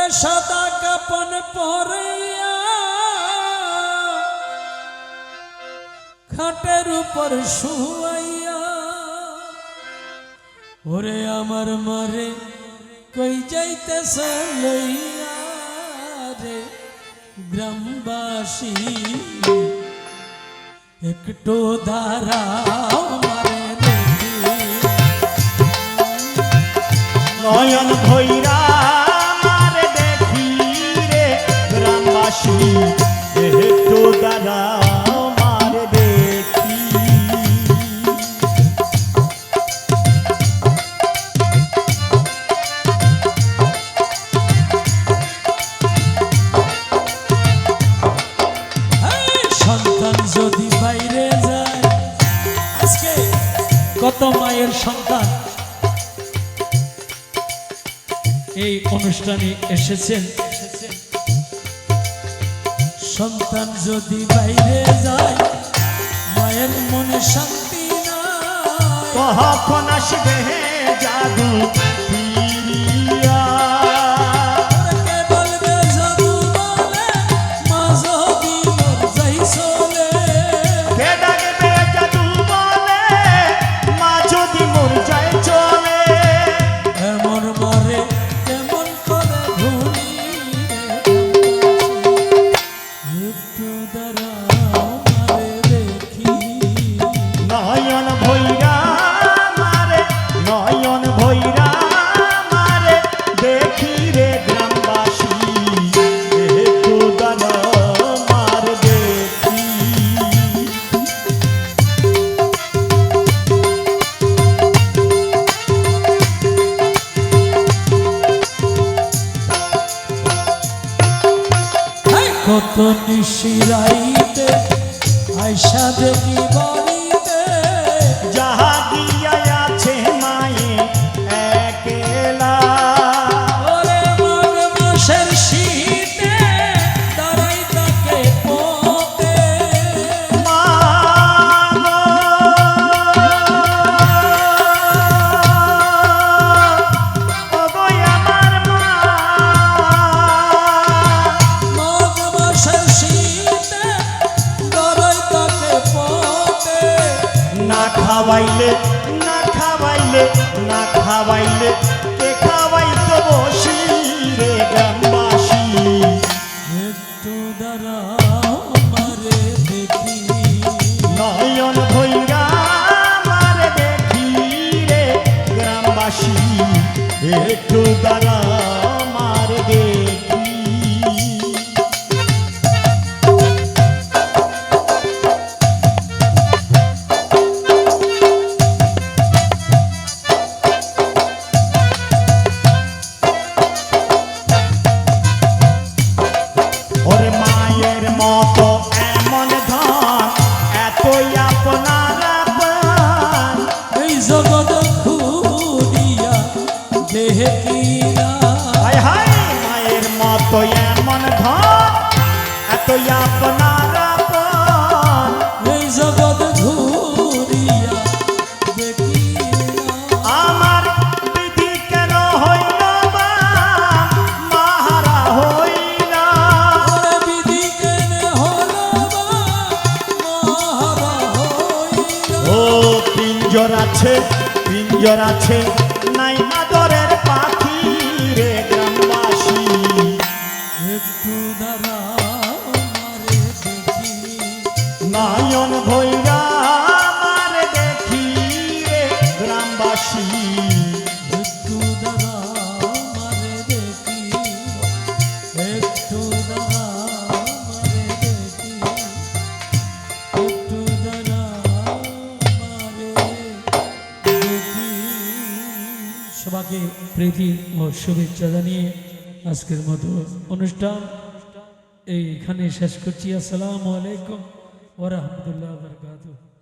ওরে সাদা কাপন পরাইয়া খাটের উপর শুয়াইয়া ওরে আমার মারে কই যাইতেছ লইয়া রে গ্রামবাসী একটু দাঁড়াও মারে দেখি নয়ন ভৈরা মারে দেখি রে গ্রামবাসী একটু দাঁড়াও মারে দেখি সন্তান যদি বাইরে যায় আজকে কত মায়ের সন্তান এই অনুষ্ঠানে এসেছেন সন্তান যদি বাইরে যায় মায়ের মনে শান্তি নাই কখন আসবে জাদু ফিরিয়া কে বলবে জাদু বলে মা যদি মর যাই চলে কে ডাকবে জাদু বলে মা যদি মোর যায় চলে এমন মরে কেমন করে ভুলি একটু দাঁড়াও মারে দেখি নয়ন ভৈরা মারে নয়ন ভৈরা মারে দেখি রে গ্রামবাসী একটু দাঁড়াও মার দেখি কত নিশিরাইতে আয়সা দেখি বাড়িতে যাহা দিয়া আছে মায়ে একেলা ওরে মাঘ মাসের শীতে দাঁড়াই তাকে পথে মা গো আমার মা মাঘ মাসের শীতে দাঁড়াই তাকে পথে না খাওয়াইলে না খাওয়াইলে না খাওয়াইলে কে খাওয়াইতো বসি রে গ্রামবাসী একটু দাঁড়াও মারে দেখি নয়ন ভৈরা মারে দেখি রে গ্রামবাসী একটু দাঁড়া মারে দেখি ওরে মায়ের মতো এমন ধন এতই আপনার আপন এই জগৎ খুদিয়া দেখিরা হায় হায় মায়ের মতো এমন ধন এতই আপনার আপন এই জগৎ ঘুরিয়া দেখিরা আমার বিধি কেন হইল বা মাহারা হইল ওরে বিধি কেনে হলো বা মহারা হইল ও পিঞ্জর আছে নাই আদরের পাখি রে গ্রামবাসী একটু দাঁড়াও মারে দেখি নয়ন ভৈরা মারে দেখি রে গ্রামবাসী একটু দাঁড়াও মারে দেখি একটু দাঁড়াও মারে দেখি একটু দাঁড়াও মারে দেখি সবাইকে প্রীতি ও শুভেচ্ছা জানিয়ে আজকের মতো অনুষ্ঠান এইখানে শেষ করছি। আসসালামু আলাইকুম ওয়া রাহমাতুল্লাহি ওয়া বারাকাতুহু।